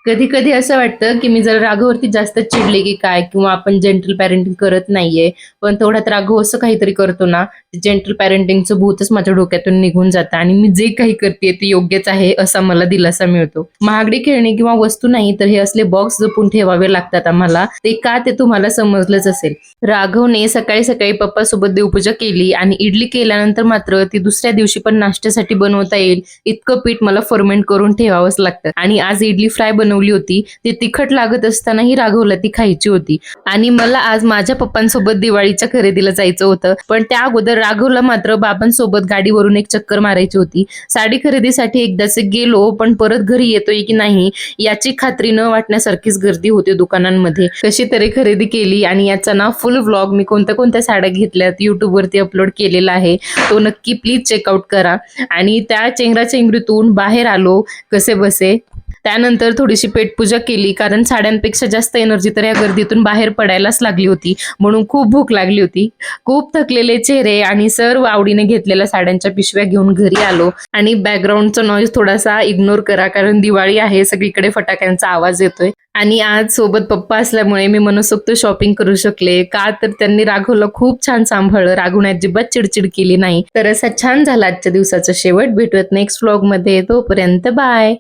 कधी कधी असं वाटतं की मी जर राघववरती जास्त चिडले की काय, किंवा आपण जेंटल पॅरेंटिंग करत नाहीये. पण तेवढ्यात राघव असं काहीतरी करतो ना, जेंटल पॅरेंटिंगचं भूतच माझ्या डोक्यातून निघून जातं आणि मी जे काही करते ते योग्यच आहे असा मला दिलासा मिळतो. महागडी खेळणी किंवा वस्तू नाही, तर हे असले बॉक्स जपून ठेवावे लागतात आम्हाला. ते का, ते तुम्हाला समजलंच असेल. राघवने सकाळी सकाळी पप्पा सोबत देवपूजा केली आणि इडली केल्यानंतर मात्र ती दुसऱ्या दिवशी पण नाश्त्यासाठी बनवता येईल इतकं पीठ मला फर्मेंट करून ठेवावंच लागतं. आणि आज इडली फ्राय बनवली होती. ती तिखट लागत असतानाही राघवला ती खायची होती. आणि मला आज माझ्या पप्पांसोबत दिवाळीच्या खरेदीला जायचं होतं. पण त्या अगोदर राघवला मात्र बाबांसोबत गाडीवरून एक चक्कर मारायची होती. साडी खरेदीसाठी एकदाचे गेलो, पण परत घरी येतोय की नाही याची खात्री न वाटण्यासारखीच गर्दी होती दुकानांमध्ये. कशी तरी खरेदी केली आणि याचा ना फुल व्लॉग मी कोणत्या कोणत्या साड्या घेतल्यात YouTube वरती अपलोड केलेला आहे. तो नक्की प्लीज चेकआउट करा. आणि त्या चेंगराचेंगरीतून बाहेर आलो कसे बसे. त्यानंतर थोडीशी पेटपूजा केली, कारण साड्यांपेक्षा जास्त एनर्जी तर या गर्दीतून बाहेर पडायलाच लागली होती. म्हणून खूप भूक लागली होती. खूप थकलेले चेहरे आणि सर्व आवडीने घेतलेल्या साड्यांच्या पिशव्या घेऊन घरी आलो. आणि बॅकग्राऊंडचा नॉईज थोडासा इग्नोर करा, कारण दिवाळी आहे, सगळीकडे फटाक्यांचा आवाज येतोय. आणि आज सोबत पप्पा असल्यामुळे मी मनसोक्त शॉपिंग करू शकले. का, तर त्यांनी राघवला खूप छान सांभाळलं. राघवने अजिबात चिडचिड केली नाही. तर असा छान झाला आजच्या दिवसाचा शेवट. भेटूयात नेक्स्ट व्लॉग मध्ये. तोपर्यंत बाय.